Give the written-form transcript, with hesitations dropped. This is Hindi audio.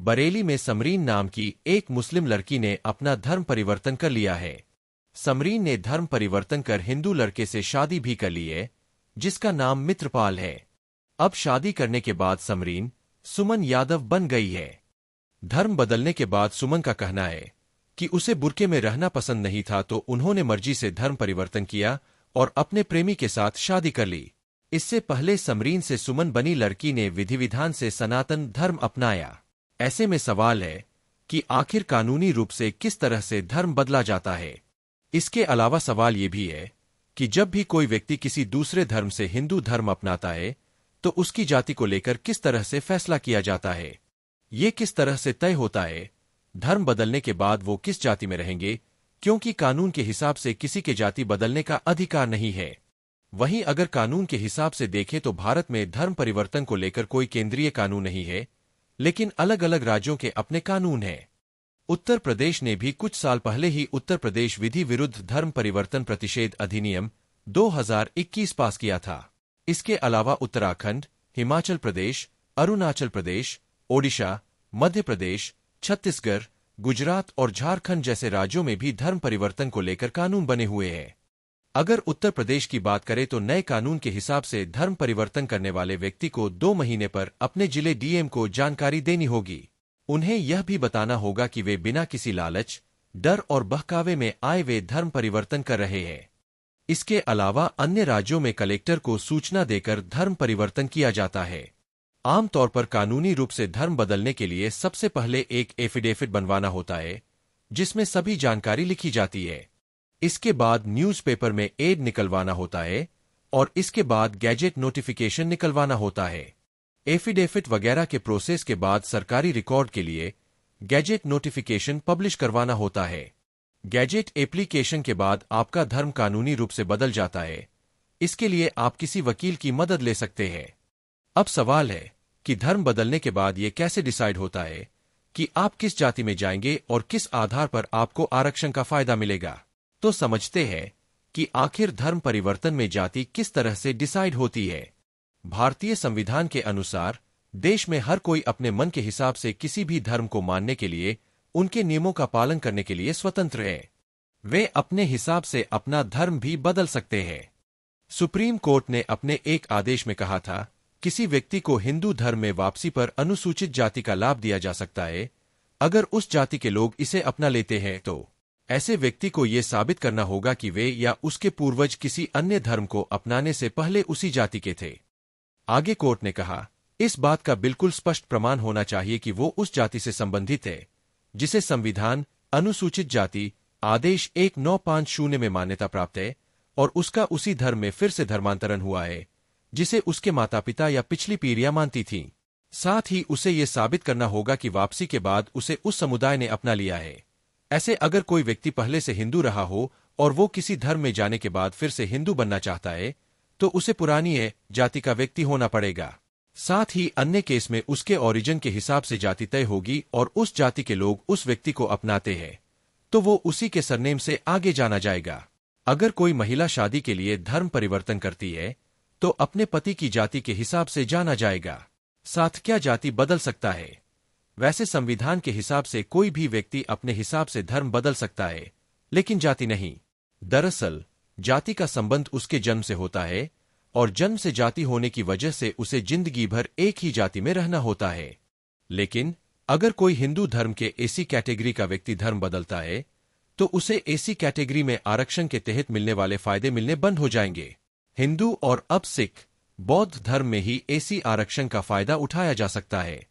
बरेली में समरीन नाम की एक मुस्लिम लड़की ने अपना धर्म परिवर्तन कर लिया है। समरीन ने धर्म परिवर्तन कर हिंदू लड़के से शादी भी कर ली है, जिसका नाम मित्रपाल है। अब शादी करने के बाद समरीन सुमन यादव बन गई है। धर्म बदलने के बाद सुमन का कहना है कि उसे बुर्के में रहना पसंद नहीं था, तो उन्होंने मर्जी से धर्म परिवर्तन किया और अपने प्रेमी के साथ शादी कर ली। इससे पहले समरीन से सुमन बनी लड़की ने विधि विधान से सनातन धर्म अपनाया। ऐसे में सवाल है कि आखिर कानूनी रूप से किस तरह से धर्म बदला जाता है। इसके अलावा सवाल ये भी है कि जब भी कोई व्यक्ति किसी दूसरे धर्म से हिंदू धर्म अपनाता है तो उसकी जाति को लेकर किस तरह से फैसला किया जाता है। ये किस तरह से तय होता है धर्म बदलने के बाद वो किस जाति में रहेंगे, क्योंकि कानून के हिसाब से किसी के जाति बदलने का अधिकार नहीं है। वहीं अगर कानून के हिसाब से देखें तो भारत में धर्म परिवर्तन को लेकर कोई केंद्रीय कानून नहीं है, लेकिन अलग अलग राज्यों के अपने कानून हैं। उत्तर प्रदेश ने भी कुछ साल पहले ही उत्तर प्रदेश विधि विरुद्ध धर्म परिवर्तन प्रतिषेध अधिनियम 2021 पास किया था। इसके अलावा उत्तराखंड, हिमाचल प्रदेश, अरुणाचल प्रदेश, ओडिशा, मध्य प्रदेश, छत्तीसगढ़, गुजरात और झारखंड जैसे राज्यों में भी धर्म परिवर्तन को लेकर कानून बने हुए हैं। अगर उत्तर प्रदेश की बात करें तो नए कानून के हिसाब से धर्म परिवर्तन करने वाले व्यक्ति को 2 महीने पर अपने जिले डीएम को जानकारी देनी होगी। उन्हें यह भी बताना होगा कि वे बिना किसी लालच, डर और बहकावे में आए वे धर्म परिवर्तन कर रहे हैं। इसके अलावा अन्य राज्यों में कलेक्टर को सूचना देकर धर्म परिवर्तन किया जाता है। आमतौर पर कानूनी रूप से धर्म बदलने के लिए सबसे पहले एक एफिडेविट बनवाना होता है, जिसमें सभी जानकारी लिखी जाती है। इसके बाद न्यूज़पेपर में एड निकलवाना होता है और इसके बाद गैजेट नोटिफिकेशन निकलवाना होता है। एफिडेविट वगैरह के प्रोसेस के बाद सरकारी रिकॉर्ड के लिए गैजेट नोटिफिकेशन पब्लिश करवाना होता है। गैजेट एप्लीकेशन के बाद आपका धर्म कानूनी रूप से बदल जाता है। इसके लिए आप किसी वकील की मदद ले सकते हैं। अब सवाल है कि धर्म बदलने के बाद ये कैसे डिसाइड होता है कि आप किस जाति में जाएंगे और किस आधार पर आपको आरक्षण का फायदा मिलेगा। तो समझते हैं कि आखिर धर्म परिवर्तन में जाति किस तरह से डिसाइड होती है। भारतीय संविधान के अनुसार देश में हर कोई अपने मन के हिसाब से किसी भी धर्म को मानने के लिए, उनके नियमों का पालन करने के लिए स्वतंत्र है। वे अपने हिसाब से अपना धर्म भी बदल सकते हैं। सुप्रीम कोर्ट ने अपने एक आदेश में कहा था, किसी व्यक्ति को हिंदू धर्म में वापसी पर अनुसूचित जाति का लाभ दिया जा सकता है अगर उस जाति के लोग इसे अपना लेते हैं तो ऐसे व्यक्ति को यह साबित करना होगा कि वे या उसके पूर्वज किसी अन्य धर्म को अपनाने से पहले उसी जाति के थे। आगे कोर्ट ने कहा, इस बात का बिल्कुल स्पष्ट प्रमाण होना चाहिए कि वो उस जाति से संबंधित है जिसे संविधान अनुसूचित जाति आदेश 1950 में मान्यता प्राप्त है और उसका उसी धर्म में फिर से धर्मांतरण हुआ है जिसे उसके माता पिता या पिछली पीढ़ियां मानती थीं। साथ ही उसे ये साबित करना होगा कि वापसी के बाद उसे उस समुदाय ने अपना लिया है। ऐसे अगर कोई व्यक्ति पहले से हिंदू रहा हो और वो किसी धर्म में जाने के बाद फिर से हिंदू बनना चाहता है तो उसे पुरानी जाति का व्यक्ति होना पड़ेगा। साथ ही अन्य केस में उसके ओरिजिन के हिसाब से जाति तय होगी और उस जाति के लोग उस व्यक्ति को अपनाते हैं तो वो उसी के सरनेम से आगे जाना जाएगा। अगर कोई महिला शादी के लिए धर्म परिवर्तन करती है तो अपने पति की जाति के हिसाब से जाना जाएगा। साथ क्या जाति बदल सकता है? वैसे संविधान के हिसाब से कोई भी व्यक्ति अपने हिसाब से धर्म बदल सकता है, लेकिन जाति नहीं। दरअसल जाति का संबंध उसके जन्म से होता है और जन्म से जाति होने की वजह से उसे जिंदगी भर एक ही जाति में रहना होता है। लेकिन अगर कोई हिंदू धर्म के एसी कैटेगरी का व्यक्ति धर्म बदलता है तो उसे एसी कैटेगरी में आरक्षण के तहत मिलने वाले फायदे मिलने बंद हो जाएंगे। हिंदू और अब सिख, बौद्ध धर्म में ही एसी आरक्षण का फायदा उठाया जा सकता है।